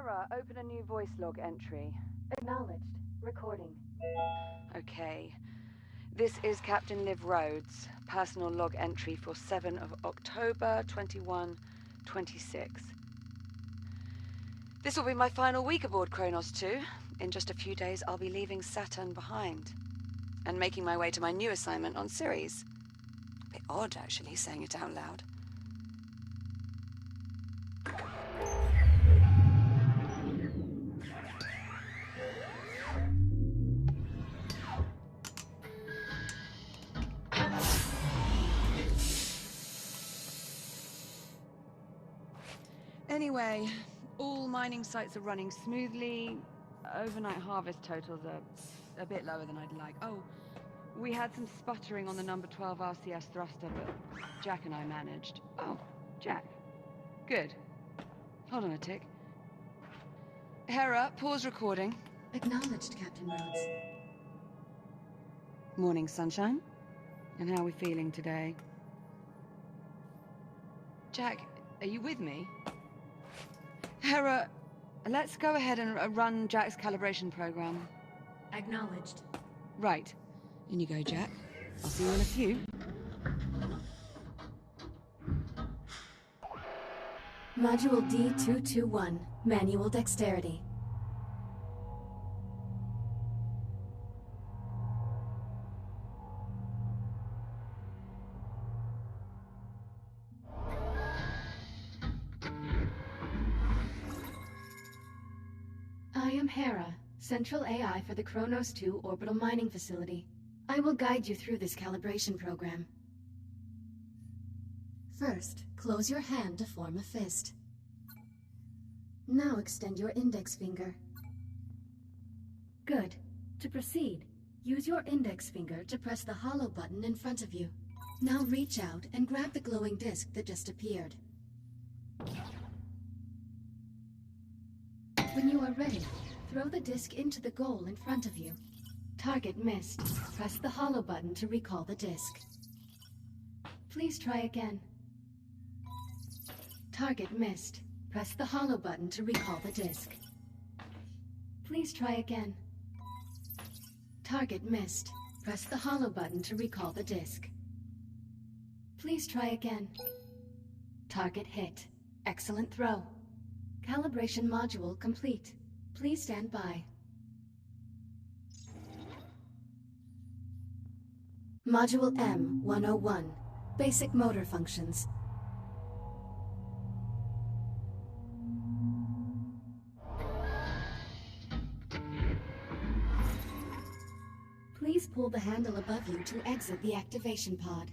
Hera, open a new voice log entry. Acknowledged. Recording. Okay. This is Captain Liv Rhodes, personal log entry for 7 of October 2126. This will be my final week aboard Kronos 2. In just a few days, I'll be leaving Saturn behind and making my way to my new assignment on Ceres. A bit odd, actually, saying it out loud. Anyway, all mining sites are running smoothly. Overnight harvest totals are a bit lower than I'd like. Oh, we had some sputtering on the number 12 RCS thruster, but Jack and I managed. Oh, Jack. Good. Hold on a tick. Hera, pause recording. Acknowledged, Captain Rhodes. Morning, sunshine. And how are we feeling today? Jack, are you with me? Hera, let's go ahead and run Jack's calibration program. Acknowledged. Right. In you go, Jack. I'll see you in a few. Module D221, Manual Dexterity. I am Hera, Central AI for the Kronos 2 Orbital Mining Facility. I will guide you through this calibration program. First, close your hand to form a fist. Now extend your index finger. Good. To proceed, use your index finger to press the hollow button in front of you. Now reach out and grab the glowing disc that just appeared. When you are ready, throw the disc into the goal in front of you. Target missed. Press the hollow button to recall the disc. Please try again. Target missed. Press the hollow button to recall the disc. Please try again. Target missed. Press the hollow button to recall the disc. Please try again. Target hit. Excellent throw. Calibration module complete. Please stand by. Module M101. Basic motor functions. Please pull the handle above you to exit the activation pod.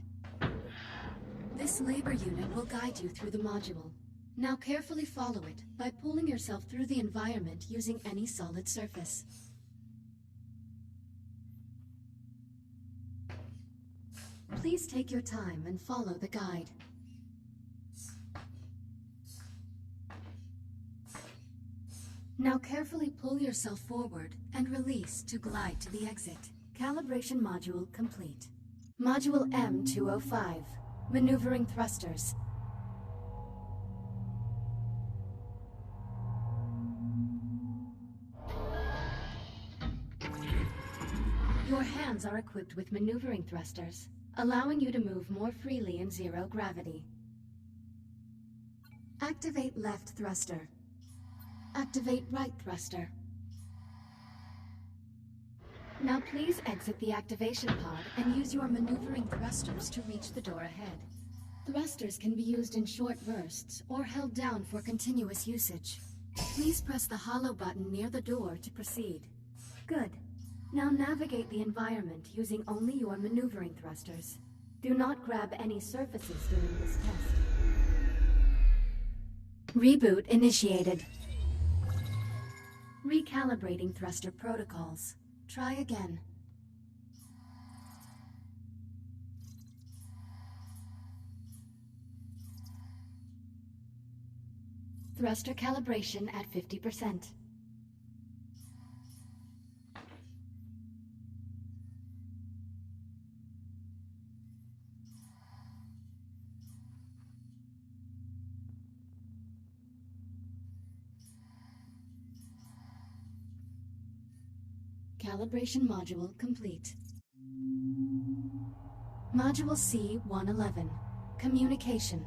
This labor unit will guide you through the module. Now carefully follow it by pulling yourself through the environment using any solid surface. Please take your time and follow the guide. Now carefully pull yourself forward and release to glide to the exit. Calibration module complete. Module M205. Maneuvering thrusters. Your hands are equipped with maneuvering thrusters, allowing you to move more freely in zero gravity. Activate left thruster. Activate right thruster. Now please exit the activation pod and use your maneuvering thrusters to reach the door ahead. Thrusters can be used in short bursts or held down for continuous usage. Please press the hollow button near the door to proceed. Good. Now navigate the environment using only your maneuvering thrusters. Do not grab any surfaces during this test. Reboot initiated. Recalibrating thruster protocols. Try again. Thruster calibration at 50%. Calibration module complete. Module C-111. Communication.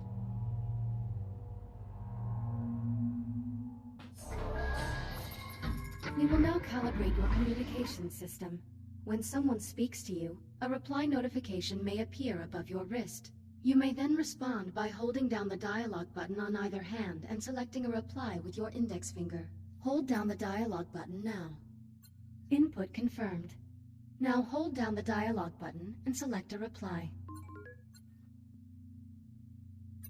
We will now calibrate your communication system. When someone speaks to you, a reply notification may appear above your wrist. You may then respond by holding down the dialogue button on either hand and selecting a reply with your index finger. Hold down the dialogue button now. Input confirmed. Now hold down the dialogue button and select a reply.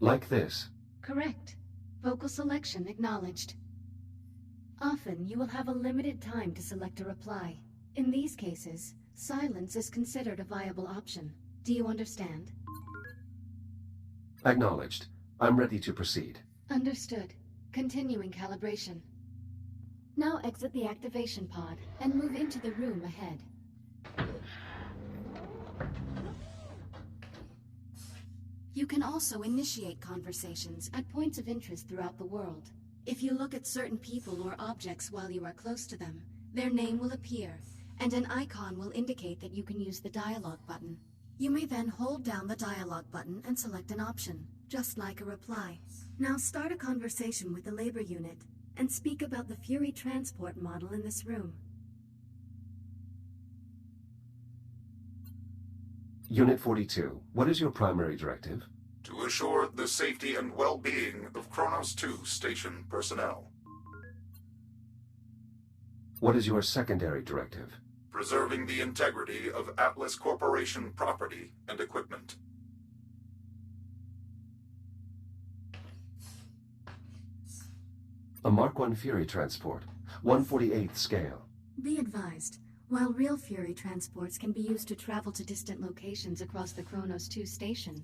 Like this? Correct. Vocal selection acknowledged. Often, you will have a limited time to select a reply. In these cases, silence is considered a viable option. Do you understand? Acknowledged. I'm ready to proceed. Understood. Continuing calibration. Now exit the activation pod and move into the room ahead. You can also initiate conversations at points of interest throughout the world. If you look at certain people or objects while you are close to them, their name will appear, and an icon will indicate that you can use the dialogue button. You may then hold down the dialogue button and select an option, just like a reply. Now start a conversation with the labor unit, and speak about the Fury transport model in this room. Unit 42, what is your primary directive? To assure the safety and well-being of Kronos 2 station personnel. What is your secondary directive? Preserving the integrity of Atlas Corporation property and equipment. A Mark I Fury transport, 1/48th scale. Be advised, while real Fury transports can be used to travel to distant locations across the Kronos 2 station,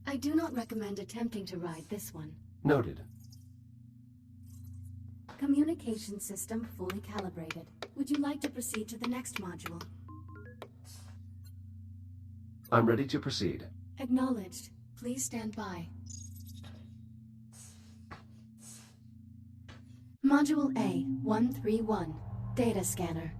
I do not recommend attempting to ride this one. Noted. Communication system fully calibrated. Would you like to proceed to the next module? I'm ready to proceed. Acknowledged. Please stand by. Module A-131. Data scanner.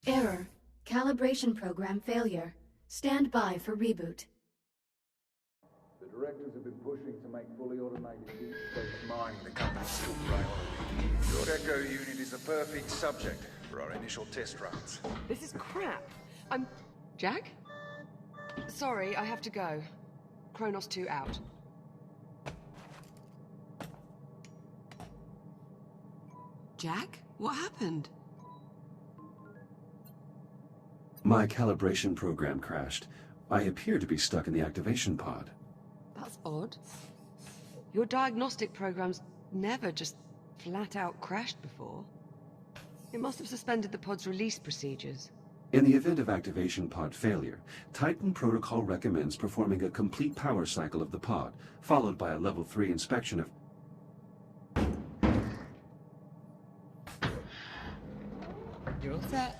Error. Calibration program failure. Stand by for reboot. The directors have been pushing to make fully automated deep space mining the company's top priority. Your Echo unit is the perfect subject for our initial test runs. This is crap. Jack? Sorry, I have to go. Kronos 2 out. Jack? What happened? My calibration program crashed. I appear to be stuck in the activation pod. That's odd. Your diagnostic programs never just flat out crashed before. It must have suspended the pod's release procedures. In the event of activation pod failure, Titan Protocol recommends performing a complete power cycle of the pod, followed by a level 3 inspection of... You're all set.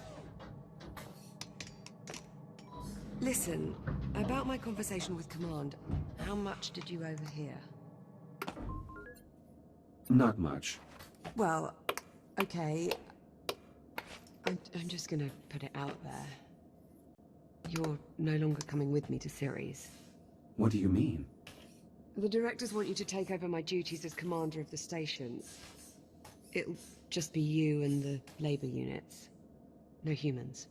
Listen, about my conversation with Command, how much did you overhear? Not much. Well, okay. I'm just gonna put it out there. You're no longer coming with me to Ceres. What do you mean? The directors want you to take over my duties as commander of the station. It'll just be you and the labor units. No humans.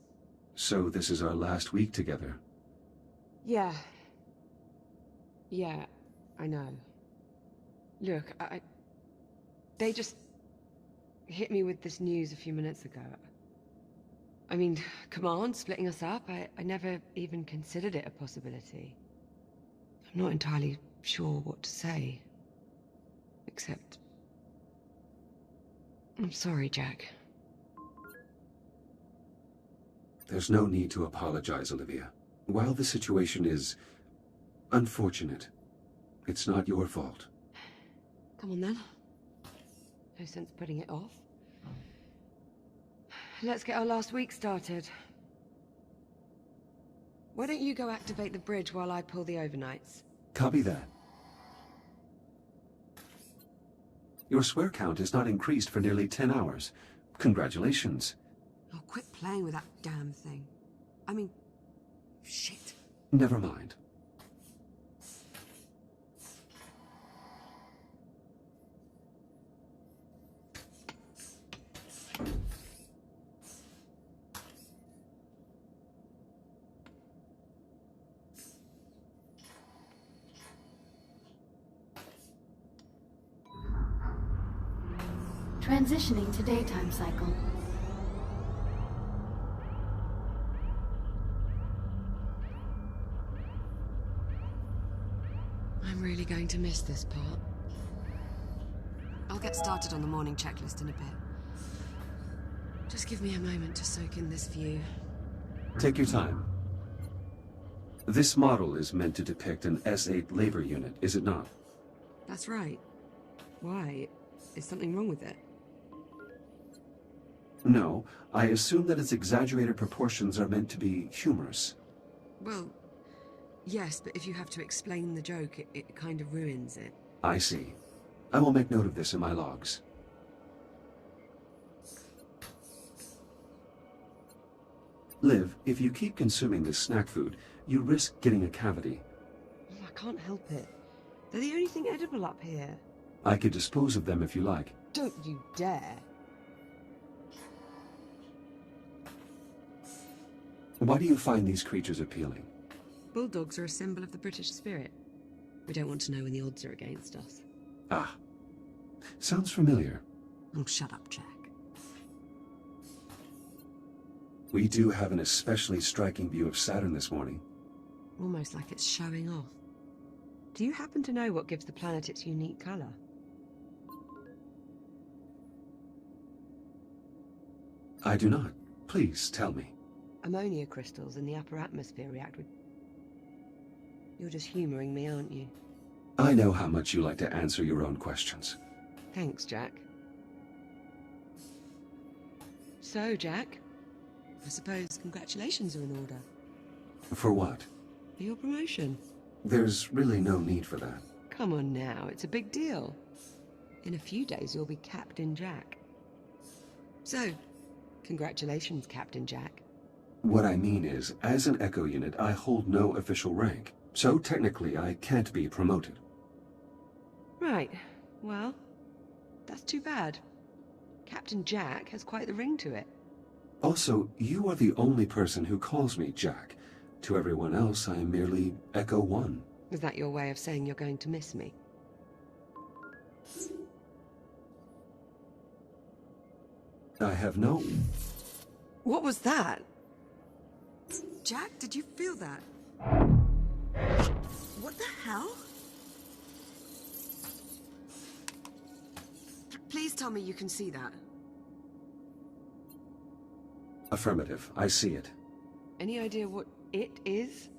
So this is our last week together. Yeah. Yeah, I know. Look, they just hit me with this news a few minutes ago. I mean, Command splitting us up, I never even considered it a possibility. I'm not entirely sure what to say. Except... I'm sorry, Jack. There's no need to apologize, Olivia. While the situation is unfortunate, it's not your fault. Come on then. No sense putting it off. Let's get our last week started. Why don't you go activate the bridge while I pull the overnights? Copy that. Your swear count has not increased for nearly 10 hours. Congratulations. Oh, quit playing with that damn thing. I mean, shit. Never mind. Transitioning to daytime cycle. I'm really going to miss this part. I'll get started on the morning checklist in a bit. Just give me a moment to soak in this view. Take your time. This model is meant to depict an S8 labor unit, is it not? That's right. Why? Is something wrong with it? No, I assume that its exaggerated proportions are meant to be humorous. Well, yes, but if you have to explain the joke, it kind of ruins it. I see. I will make note of this in my logs. Liv, if you keep consuming this snack food, you risk getting a cavity. I can't help it. They're the only thing edible up here. I could dispose of them if you like. Don't you dare. Why do you find these creatures appealing? Bulldogs are a symbol of the British spirit. We don't want to know when the odds are against us. Ah. Sounds familiar. Oh, shut up, Jack. We do have an especially striking view of Saturn this morning. Almost like it's showing off. Do you happen to know what gives the planet its unique color? I do not. Please tell me. Ammonia crystals in the upper atmosphere react with... You're just humoring me, aren't you? I know how much you like to answer your own questions. Thanks, Jack. So, Jack, I suppose congratulations are in order. For what? For your promotion. There's really no need for that. Come on now, it's a big deal. In a few days you'll be Captain Jack. So, congratulations, Captain Jack. What I mean is, as an Echo unit, I hold no official rank. So technically, I can't be promoted. Right. Well, that's too bad. Captain Jack has quite the ring to it. Also, you are the only person who calls me Jack. To everyone else, I am merely Echo 1. Is that your way of saying you're going to miss me? I have no... What was that? Jack, did you feel that? What the hell? Please tell me you can see that. Affirmative. I see it. Any idea what it is?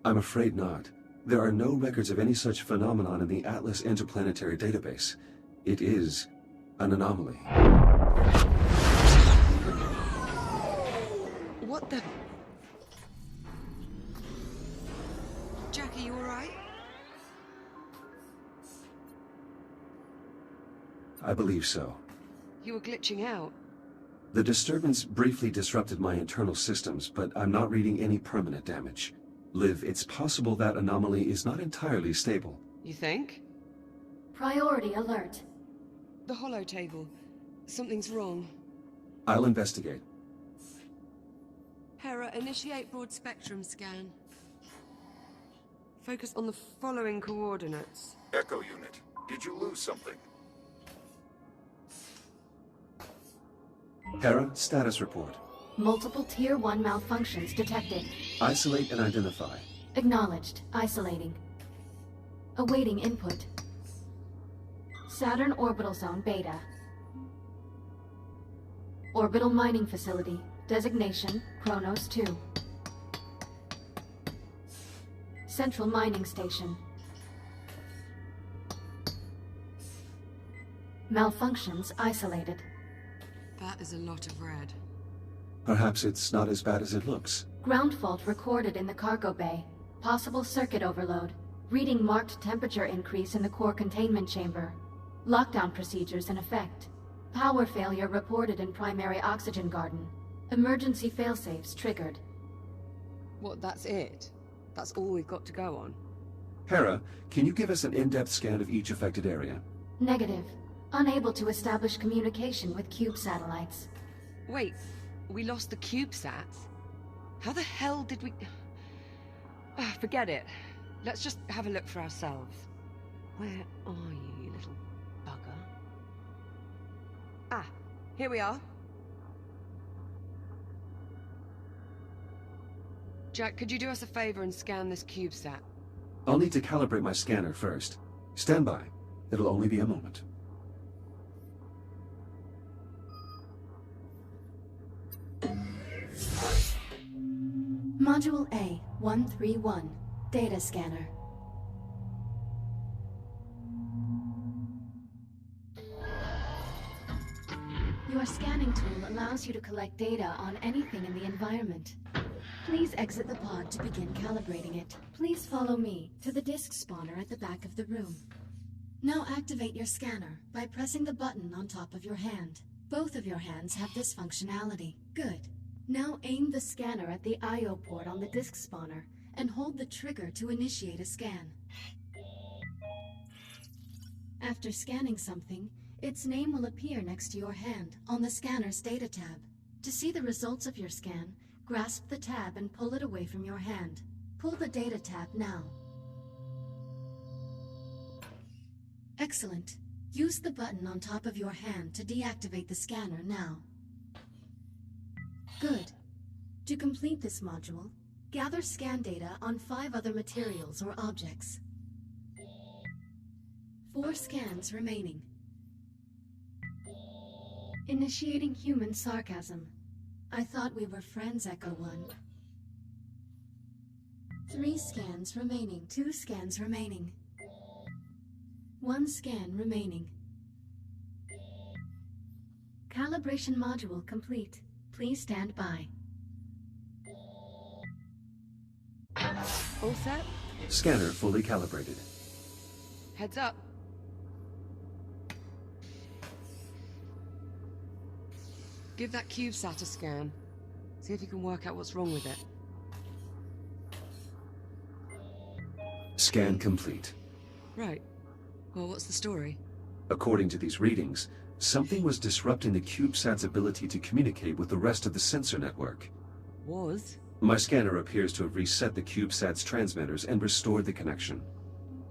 I'm afraid not. There are no records of any such phenomenon in the Atlas Interplanetary Database. It is an anomaly. What the... Jack, are you alright? I believe so. You were glitching out. The disturbance briefly disrupted my internal systems, but I'm not reading any permanent damage. Liv, it's possible that anomaly is not entirely stable. You think? Priority alert. The holo table. Something's wrong. I'll investigate. Hera, initiate broad spectrum scan. Focus on the following coordinates. Echo unit, did you lose something? Hera, status report. Multiple Tier 1 malfunctions detected. Isolate and identify. Acknowledged. Isolating. Awaiting input. Saturn Orbital Zone Beta. Orbital Mining Facility. Designation, Kronos 2. Central Mining Station. Malfunctions isolated. That is a lot of red. Perhaps it's not as bad as it looks. Ground fault recorded in the cargo bay. Possible circuit overload. Reading marked temperature increase in the core containment chamber. Lockdown procedures in effect. Power failure reported in primary oxygen garden. Emergency failsafes triggered. What, that's it? That's all we've got to go on? Hera, can you give us an in-depth scan of each affected area? Negative. Unable to establish communication with cube satellites. Wait, we lost the CubeSats? How the hell did we... forget it. Let's just have a look for ourselves. Where are you, you little bugger? Ah, here we are. Jack, could you do us a favor and scan this CubeSat? I'll need to calibrate my scanner first. Stand by. It'll only be a moment. Module A-131. Data scanner. Your scanning tool allows you to collect data on anything in the environment. Please exit the pod to begin calibrating it. Please follow me to the disk spawner at the back of the room. Now activate your scanner by pressing the button on top of your hand. Both of your hands have this functionality. Good. Now aim the scanner at the I/O port on the disk spawner and hold the trigger to initiate a scan. After scanning something, its name will appear next to your hand on the scanner's data tab. To see the results of your scan, grasp the tab and pull it away from your hand. Pull the data tab now. Excellent. Use the button on top of your hand to deactivate the scanner now. Good. To complete this module, gather scan data on 5 other materials or objects. 4 scans remaining. Initiating human sarcasm. I thought we were friends, Echo 1. 3 scans remaining. 2 scans remaining. 1 scan remaining. Calibration module complete. Please stand by. All set? Scanner fully calibrated. Heads up. Give that CubeSat a scan. See if you can work out what's wrong with it. Scan complete. Right. Well, what's the story? According to these readings, something was disrupting the CubeSat's ability to communicate with the rest of the sensor network. Was? My scanner appears to have reset the CubeSat's transmitters and restored the connection.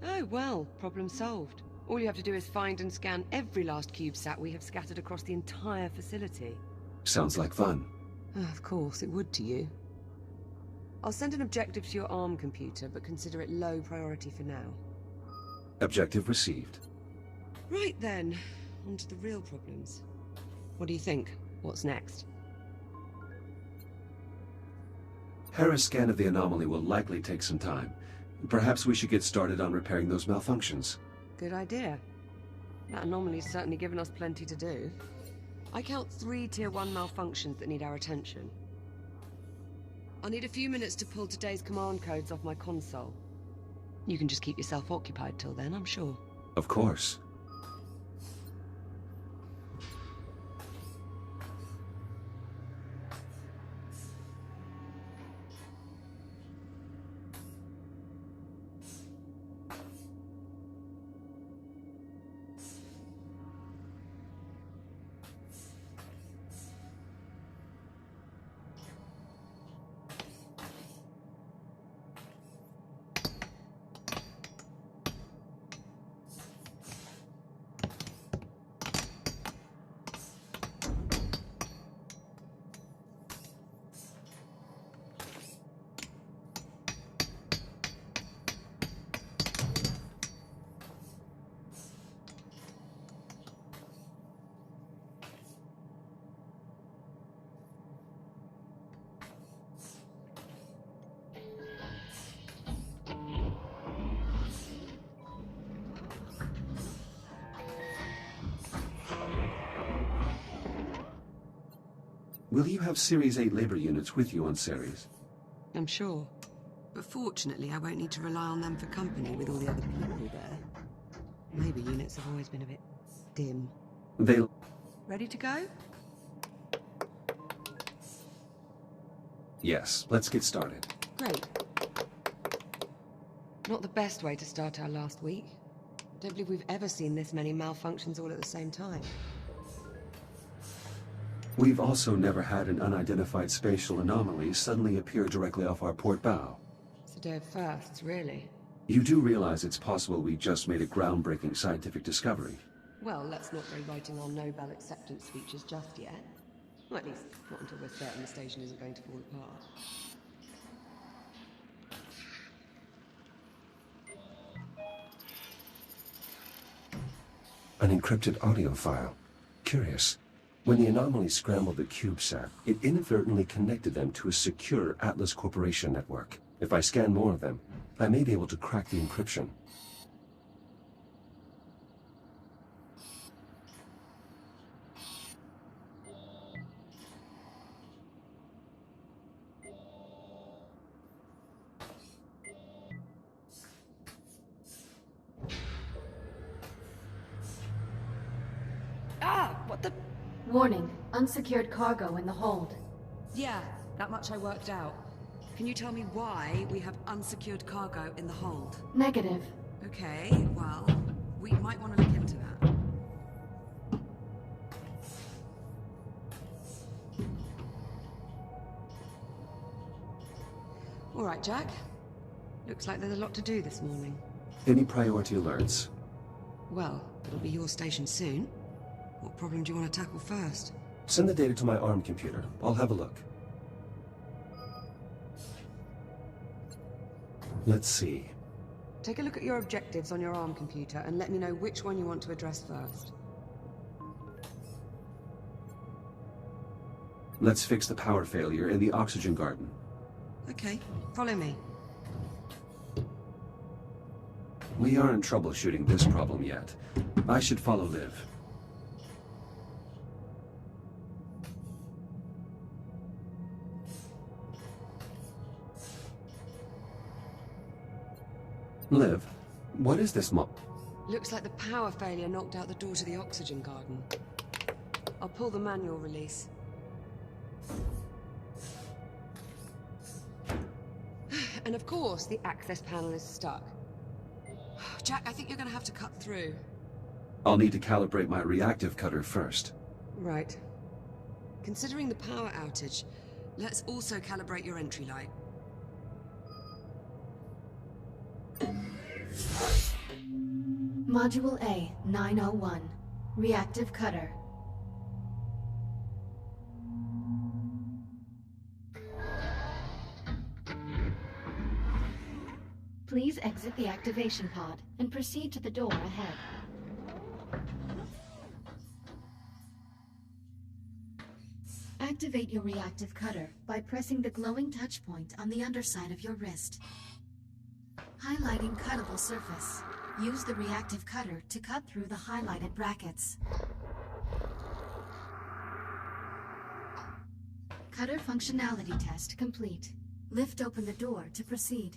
Oh, well, problem solved. All you have to do is find and scan every last CubeSat we have scattered across the entire facility. Sounds like fun. Of course, it would to you. I'll send an objective to your ARM computer, but consider it low priority for now. Objective received. Right then, on to the real problems. What do you think? What's next? Hera's scan of the anomaly will likely take some time. Perhaps we should get started on repairing those malfunctions. Good idea. That anomaly's certainly given us plenty to do. I count 3 Tier 1 malfunctions that need our attention. I'll need a few minutes to pull today's command codes off my console. You can just keep yourself occupied till then, I'm sure. Of course. Will you have Series 8 labor units with you on Ceres? I'm sure. But fortunately, I won't need to rely on them for company with all the other people there. Labor units have always been a bit dim. They... Ready to go? Yes, let's get started. Great. Not the best way to start our last week. Don't believe we've ever seen this many malfunctions all at the same time. We've also never had an unidentified spatial anomaly suddenly appear directly off our port bow. It's a day of firsts, really. You do realize it's possible we just made a groundbreaking scientific discovery. Well, let's not go writing our Nobel acceptance speeches just yet. Well, at least not until we're certain the station isn't going to fall apart. An encrypted audio file. Curious. When the anomaly scrambled the CubeSat, it inadvertently connected them to a secure Atlas Corporation network. If I scan more of them, I may be able to crack the encryption. Ah! What the... Warning, unsecured cargo in the hold. Yeah, that much I worked out. Can you tell me why we have unsecured cargo in the hold? Negative. Okay, well, we might want to look into that. All right, Jack. Looks like there's a lot to do this morning. Any priority alerts? Well, it'll be your station soon. What problem do you want to tackle first? Send the data to my ARM computer. I'll have a look. Let's see. Take a look at your objectives on your ARM computer and let me know which one you want to address first. Let's fix the power failure in the oxygen garden. Okay, follow me. We aren't troubleshooting this problem yet. I should follow Liv. Liv, what is this Looks like the power failure knocked out the door to the oxygen garden. I'll pull the manual release. And of course, the access panel is stuck. Jack, I think you're going to have to cut through. I'll need to calibrate my reactive cutter first. Right. Considering the power outage, let's also calibrate your entry light. Module A, 901. Reactive cutter. Please exit the activation pod and proceed to the door ahead. Activate your reactive cutter by pressing the glowing touch point on the underside of your wrist. Highlighting cuttable surface. Use the reactive cutter to cut through the highlighted brackets. Cutter functionality test complete. Lift open the door to proceed.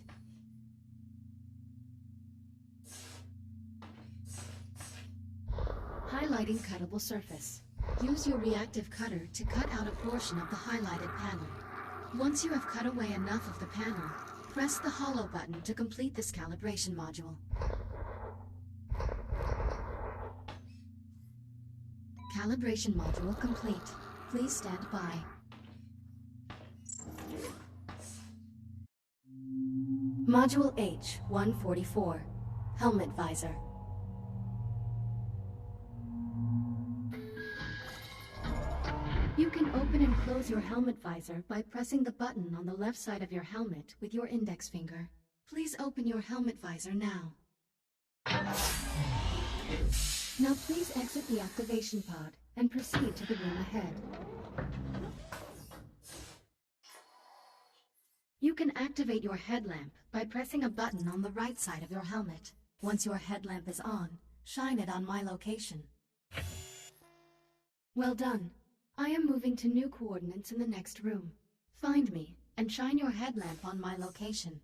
Highlighting cuttable surface. Use your reactive cutter to cut out a portion of the highlighted panel. Once you have cut away enough of the panel, press the hollow button to complete this calibration module. Calibration module complete. Please stand by. Module H, 144. Helmet visor. You can open and close your helmet visor by pressing the button on the left side of your helmet with your index finger. Please open your helmet visor now. Now please exit the activation pod and proceed to the room ahead. You can activate your headlamp by pressing a button on the right side of your helmet. Once your headlamp is on, shine it on my location. Well done. I am moving to new coordinates in the next room. Find me and shine your headlamp on my location.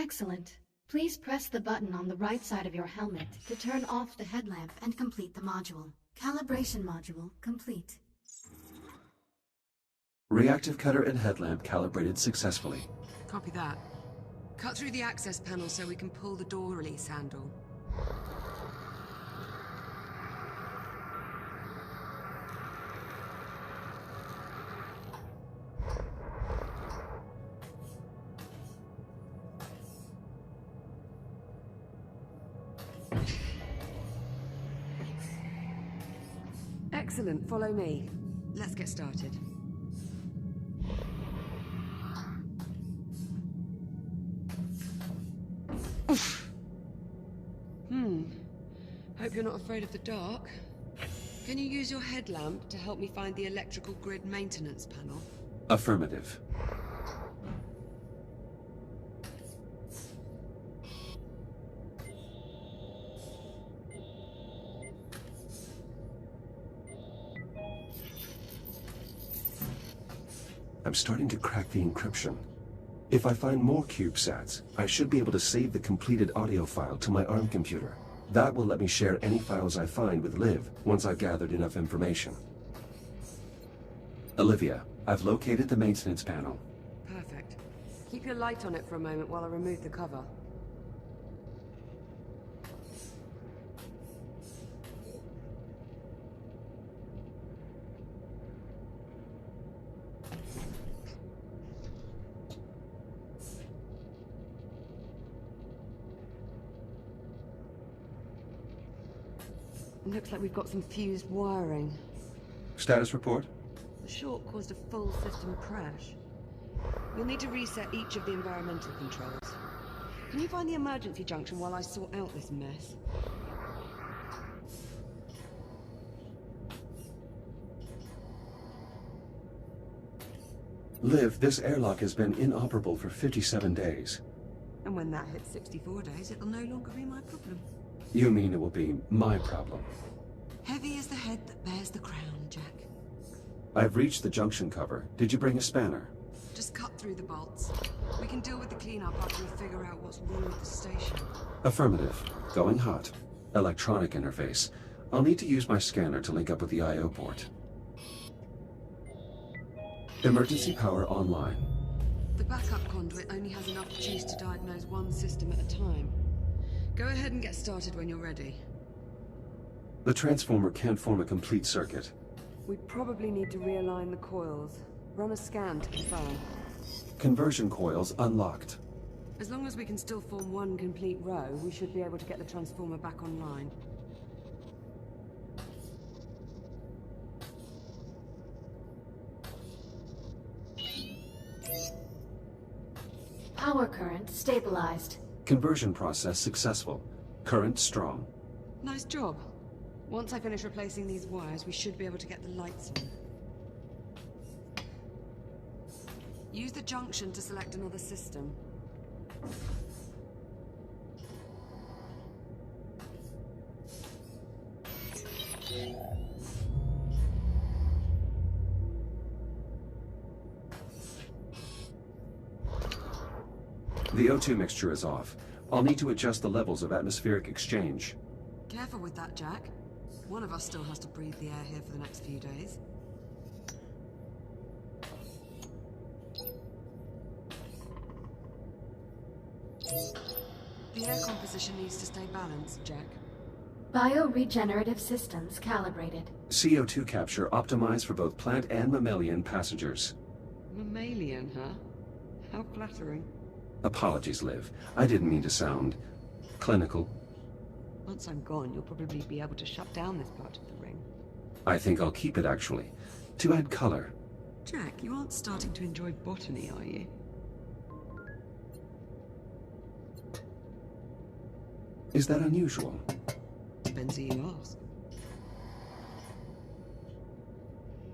Excellent. Please press the button on the right side of your helmet to turn off the headlamp and complete the module. Calibration module complete. Reactive cutter and headlamp calibrated successfully. Copy that. Cut through the access panel so we can pull the door release handle. Excellent, follow me. Let's get started. Hope you're not afraid of the dark. Can you use your headlamp to help me find the electrical grid maintenance panel? Affirmative. I'm starting to crack the encryption. If I find more CubeSats, I should be able to save the completed audio file to my ARM computer. That will let me share any files I find with Liv once I've gathered enough information. Olivia, I've located the maintenance panel. Perfect. Keep your light on it for a moment while I remove the cover. Looks like we've got some fused wiring. Status report? The short caused a full system crash. You'll need to reset each of the environmental controls. Can you find the emergency junction while I sort out this mess? Liv, this airlock has been inoperable for 57 days. And when that hits 64 days, it'll no longer be my problem. You mean it will be my problem? Heavy is the head that bears the crown, Jack. I've reached the junction cover. Did you bring a spanner? Just cut through the bolts. We can deal with the cleanup after we figure out what's wrong with the station. Affirmative. Going hot. Electronic interface. I'll need to use my scanner to link up with the I/O port. Emergency power online. The backup conduit only has enough juice to diagnose one system at a time. Go ahead and get started when you're ready. The transformer can't form a complete circuit. We probably need to realign the coils. Run a scan to confirm. Conversion coils unlocked. As long as we can still form one complete row, we should be able to get the transformer back online. Power current stabilized. Conversion process successful. Current strong. Nice job. Once I finish replacing these wires, we should be able to get the lights on. Use the junction to select another system. The O2 mixture is off. I'll need to adjust the levels of atmospheric exchange. Careful with that, Jack. One of us still has to breathe the air here for the next few days. The air composition needs to stay balanced, Jack. Bioregenerative systems calibrated. CO2 capture optimized for both plant and mammalian passengers. Mammalian, huh? How flattering. Apologies, Liv. I didn't mean to sound clinical. Once I'm gone, you'll probably be able to shut down this part of the ring. I think I'll keep it, actually. To add color. Jack, you aren't starting to enjoy botany, are you? Is that unusual? Depends who you ask.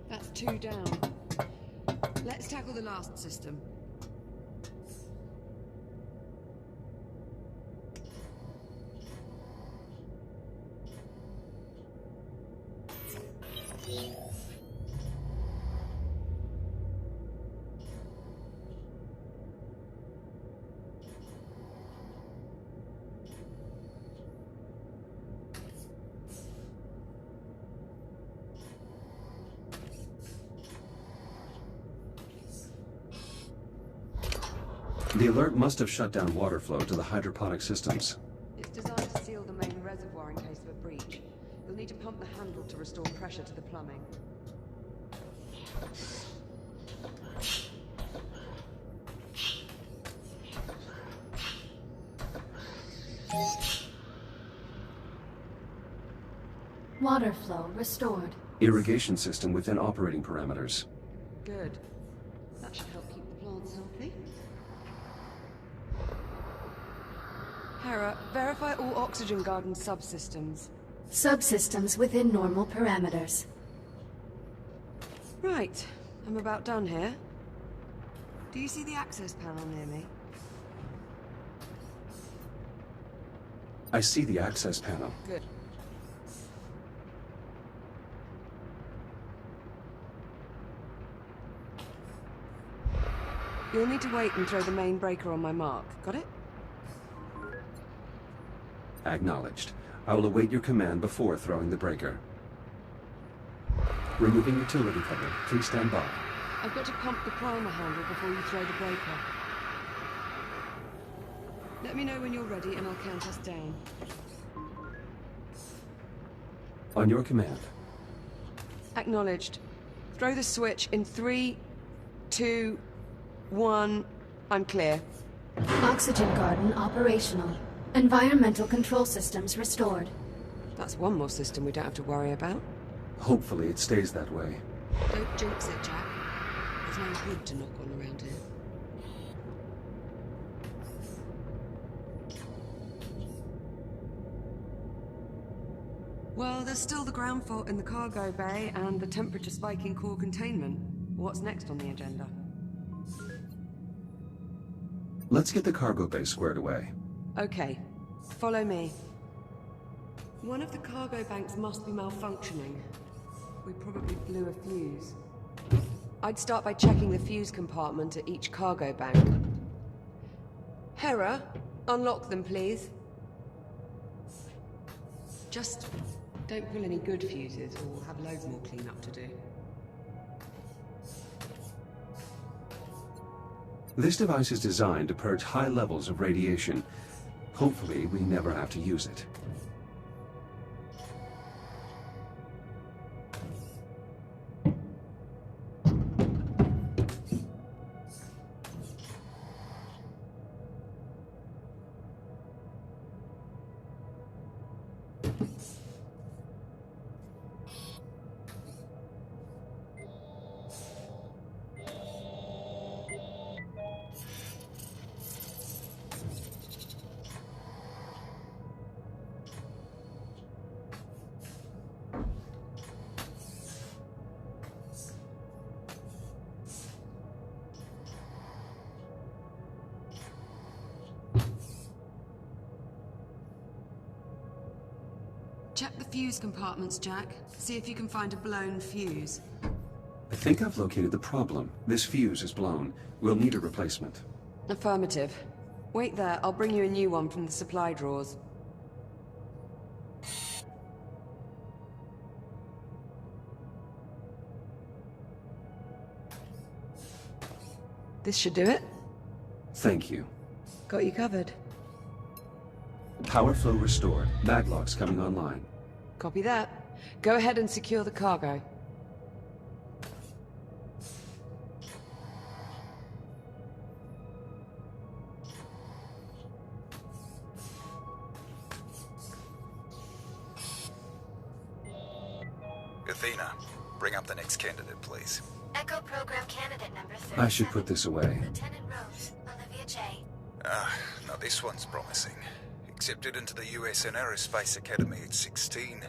That's 2 down. Let's tackle the last system. The alert must have shut down water flow to the hydroponic systems. It's designed to seal the main reservoir in case of a breach. You'll need to pump the handle to restore pressure to the plumbing. Water flow restored. Irrigation system within operating parameters. Good. That should help keep the plants healthy. Hera, verify all oxygen garden subsystems. Subsystems within normal parameters. Right. I'm about done here. Do you see the access panel near me? I see the access panel. Good. You'll need to wait and throw the main breaker on my mark. Got it? Acknowledged. I will await your command before throwing the breaker. Removing utility cover. Please stand by. I've got to pump the primer handle before you throw the breaker. Let me know when you're ready and I'll count us down. On your command. Acknowledged. Throw the switch in 3, 2, 1. I'm clear. Oxygen garden operational. Environmental control systems restored. That's one more system we don't have to worry about. Hopefully it stays that way. Don't jinx it, Jack. There's no wood to knock on around here. Well, there's still the ground fault in the cargo bay and the temperature spike in core containment. What's next on the agenda? Let's get the cargo bay squared away. Okay, follow me. One of the cargo banks must be malfunctioning. We probably blew a fuse. I'd start by checking the fuse compartment at each cargo bank. Hera, unlock them, please. Just don't pull any good fuses, or we'll have loads more cleanup to do. This device is designed to purge high levels of radiation. Hopefully, we never have to use it. Check the fuse compartments, Jack. See if you can find a blown fuse. I think I've located the problem. This fuse is blown. We'll need a replacement. Affirmative. Wait there, I'll bring you a new one from the supply drawers. This should do it. Thank you. Got you covered. Power flow restored. Baglocks coming online. Copy that. Go ahead and secure the cargo. Athena, bring up the next candidate, please. Echo program candidate number 37. I should put this away. Lieutenant Rose, Olivia J. Now this one's promising. Accepted into the USN Aerospace Academy at 16.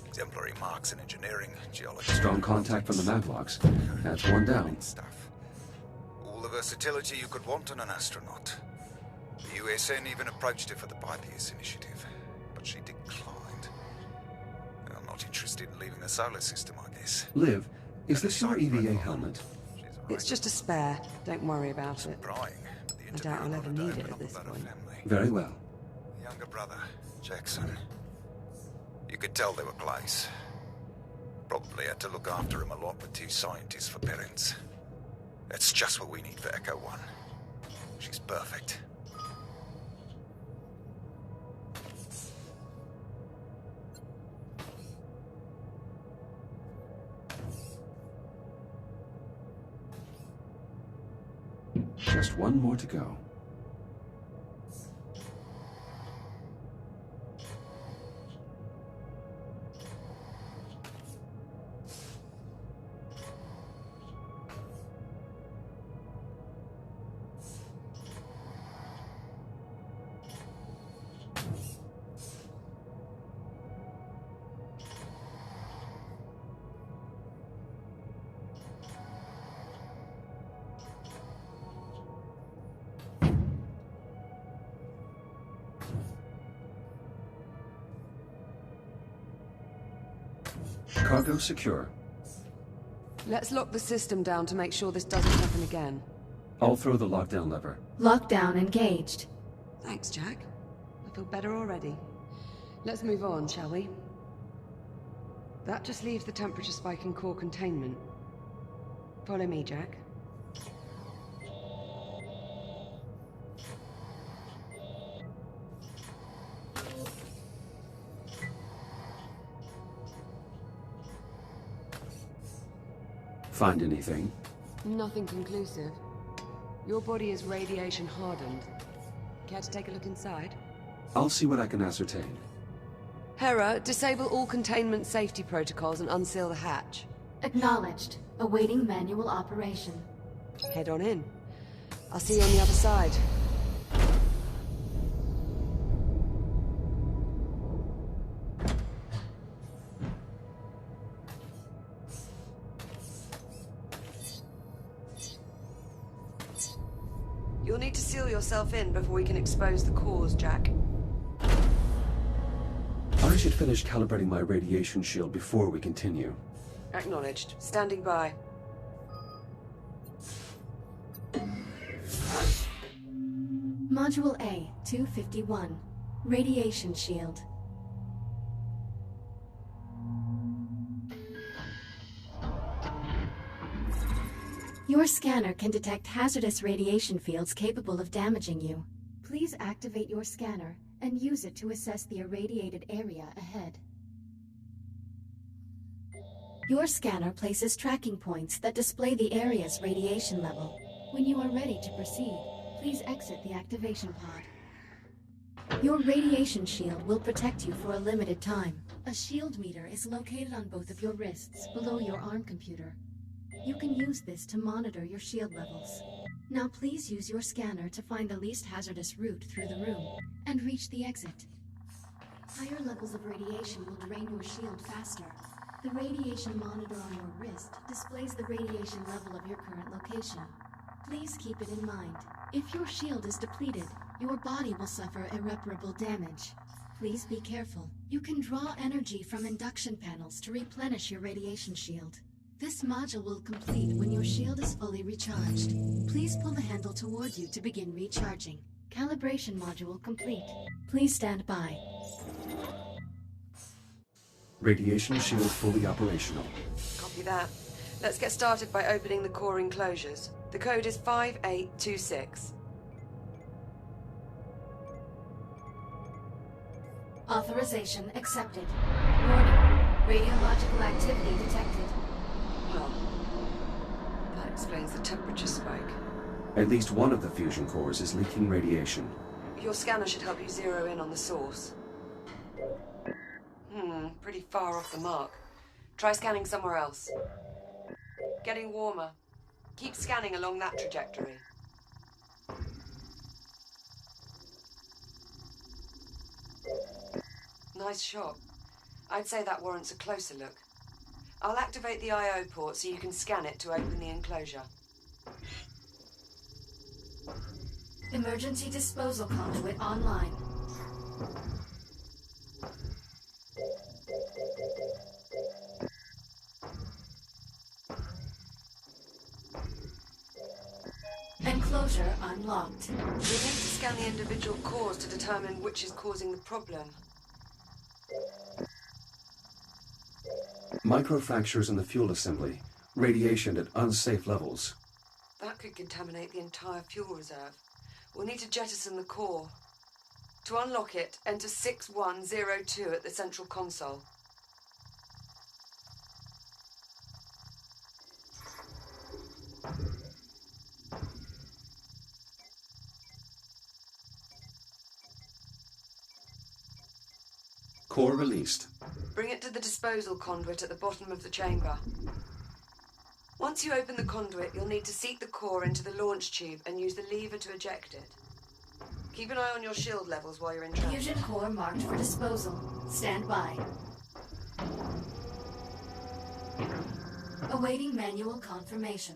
Exemplary marks in engineering, geology... Strong contact from the Maglocks. That's one down. Stuff. All the versatility you could want in an astronaut. The USN even approached her for the Bypass initiative, but she declined. I'm not interested in leaving the solar system, I guess. Liv, is this your EVA helmet? It's just a spare. Don't worry about it. Prying, I doubt I'll ever need it at this point. Very well. Younger brother, Jackson. You could tell they were close. Probably had to look after him a lot with two scientists for parents. That's just what we need for Echo 1. She's perfect. Just one more to go. Cargo secure. Let's lock the system down to make sure this doesn't happen again. I'll throw the lockdown lever. Lockdown engaged. Thanks, Jack. I feel better already. Let's move on, shall we? That just leaves the temperature spike in core containment. Follow me, Jack. Find anything? Nothing conclusive. Your body is radiation hardened. Care to take a look inside? I'll see what I can ascertain. Hera, disable all containment safety protocols and unseal the hatch. Acknowledged. Awaiting manual operation. Head on in. I'll see you on the other side. You'll need to seal yourself in before we can expose the cores, Jack. I should finish calibrating my radiation shield before we continue. Acknowledged. Standing by. Module A, 251. Radiation shield. Your scanner can detect hazardous radiation fields capable of damaging you. Please activate your scanner and use it to assess the irradiated area ahead. Your scanner places tracking points that display the area's radiation level. When you are ready to proceed, please exit the activation pod. Your radiation shield will protect you for a limited time. A shield meter is located on both of your wrists below your arm computer. You can use this to monitor your shield levels. Now please use your scanner to find the least hazardous route through the room and reach the exit. Higher levels of radiation will drain your shield faster. The radiation monitor on your wrist displays the radiation level of your current location. Please keep it in mind. If your shield is depleted, your body will suffer irreparable damage. Please be careful. You can draw energy from induction panels to replenish your radiation shield. This module will complete when your shield is fully recharged. Please pull the handle toward you to begin recharging. Calibration module complete. Please stand by. Radiation shield fully operational. Copy that. Let's get started by opening the core enclosures. The code is 5826. Authorization accepted. Warning. Radiological activity detected. Well, that explains the temperature spike. At least one of the fusion cores is leaking radiation. Your scanner should help you zero in on the source. Pretty far off the mark. Try scanning somewhere else. Getting warmer. Keep scanning along that trajectory. Nice shot. I'd say that warrants a closer look. I'll activate the I/O port so you can scan it to open the enclosure. Emergency disposal conduit online. Enclosure unlocked. We'll need to scan the individual cores to determine which is causing the problem. Microfractures in the fuel assembly. Radiation at unsafe levels. That could contaminate the entire fuel reserve. We'll need to jettison the core. To unlock it, enter 6102 at the central console. Core released. Bring it to the disposal conduit at the bottom of the chamber. Once you open the conduit, you'll need to seat the core into the launch tube and use the lever to eject it. Keep an eye on your shield levels while you're in transit. Fusion core marked for disposal. Stand by. Awaiting manual confirmation.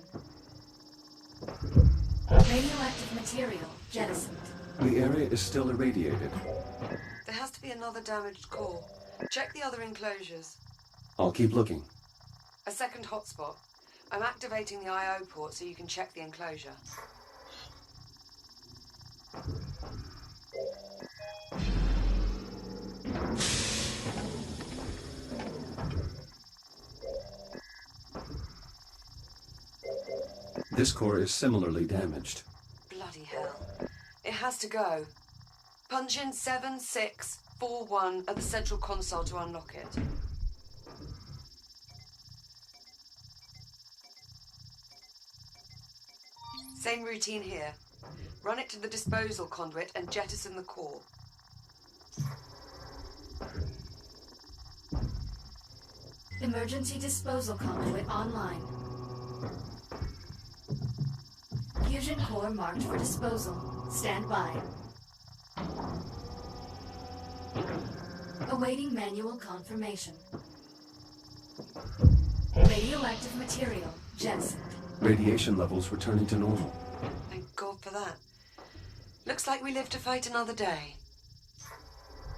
Radioactive material jettisoned. The area is still irradiated. There has to be another damaged core. Check the other enclosures. I'll keep looking. A second hotspot. I'm activating the I/O port so you can check the enclosure. This core is similarly damaged. Bloody hell. It has to go. Punch in 7641 at the central console to unlock it. Same routine here. Run it to the disposal conduit and jettison the core. Emergency disposal conduit online. Fusion core marked for disposal. Stand by. Awaiting manual confirmation. Radioactive material jettisoned. Radiation levels returning to normal. Thank God for that. Looks like we live to fight another day.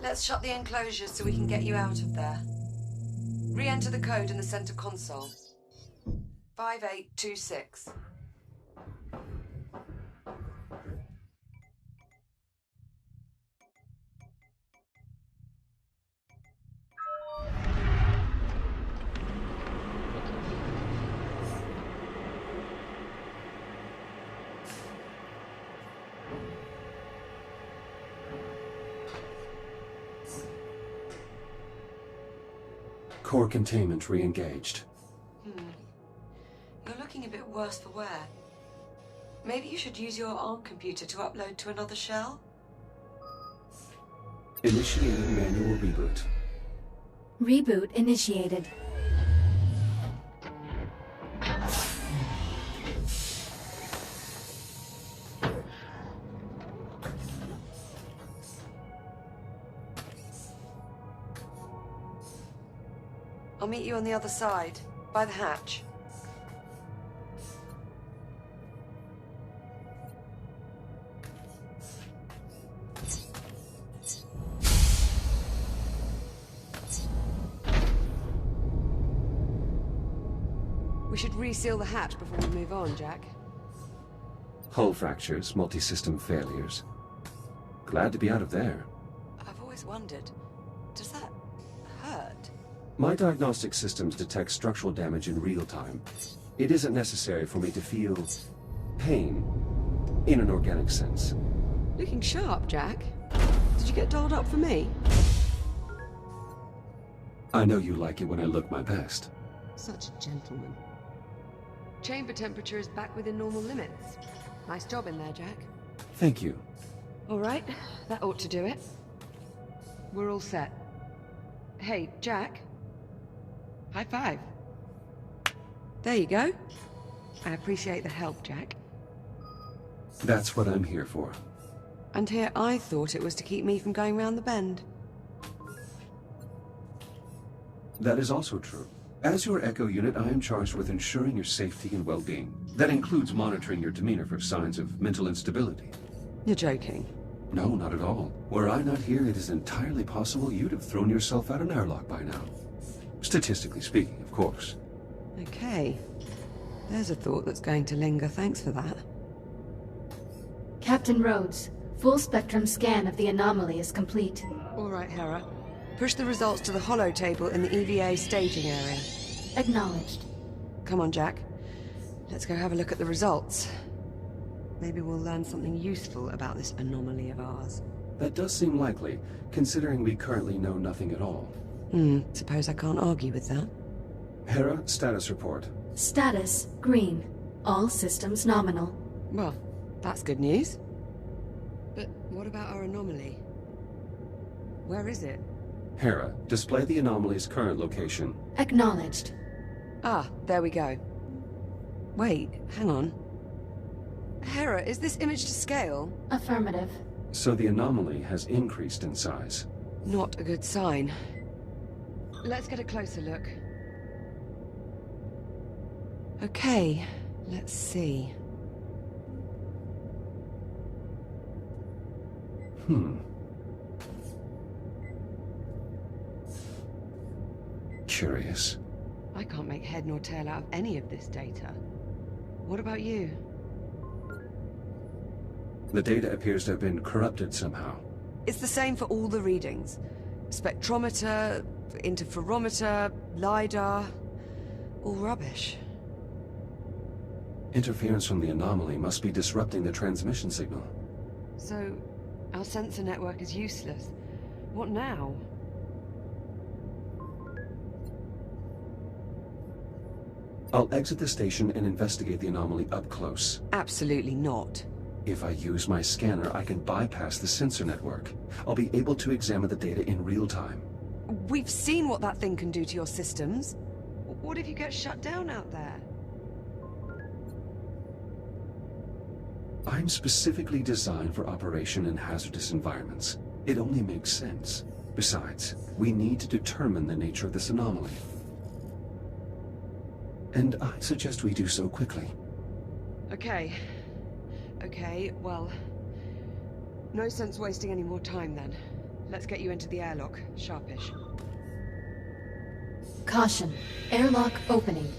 Let's shut the enclosures so we can get you out of there. Re-enter the code in the center console. 5826. Core containment re-engaged. You're looking a bit worse for wear. Maybe you should use your ARM computer to upload to another shell? Initiating manual reboot. Reboot initiated. I'll meet you on the other side, by the hatch. We should reseal the hatch before we move on, Jack. Hull fractures, multi-system failures. Glad to be out of there. I've always wondered, does that hurt? My diagnostic systems detect structural damage in real time. It isn't necessary for me to feel pain in an organic sense. Looking sharp, Jack. Did you get dolled up for me? I know you like it when I look my best. Such a gentleman. Chamber temperature is back within normal limits. Nice job in there, Jack. Thank you. All right, that ought to do it. We're all set. Hey, Jack. High five. There you go. I appreciate the help, Jack. That's what I'm here for. And here I thought it was to keep me from going round the bend. That is also true. As your Echo unit, I am charged with ensuring your safety and well-being. That includes monitoring your demeanor for signs of mental instability. You're joking. No, not at all. Were I not here, it is entirely possible you'd have thrown yourself out an airlock by now. Statistically speaking, of course. Okay. There's a thought that's going to linger. Thanks for that. Captain Rhodes, full spectrum scan of the anomaly is complete. All right, Hera. Push the results to the holo table in the EVA staging area. Acknowledged. Come on, Jack. Let's go have a look at the results. Maybe we'll learn something useful about this anomaly of ours. That does seem likely, considering we currently know nothing at all. Suppose I can't argue with that. Hera, status report. Status, green. All systems nominal. Well, that's good news. But what about our anomaly? Where is it? Hera, display the anomaly's current location. Acknowledged. Ah, there we go. Wait, hang on. Hera, is this image to scale? Affirmative. So the anomaly has increased in size. Not a good sign. Let's get a closer look. Okay, let's see. Curious. I can't make head nor tail out of any of this data. What about you? The data appears to have been corrupted somehow. It's the same for all the readings. Spectrometer, interferometer, LiDAR... all rubbish. Interference from the anomaly must be disrupting the transmission signal. So, our sensor network is useless. What now? I'll exit the station and investigate the anomaly up close. Absolutely not. If I use my scanner, I can bypass the sensor network. I'll be able to examine the data in real time. We've seen what that thing can do to your systems. What if you get shut down out there? I'm specifically designed for operation in hazardous environments. It only makes sense. Besides, we need to determine the nature of this anomaly. And I suggest we do so quickly. Okay. Okay, well... no sense wasting any more time then. Let's get you into the airlock, sharpish. Caution. Airlock opening.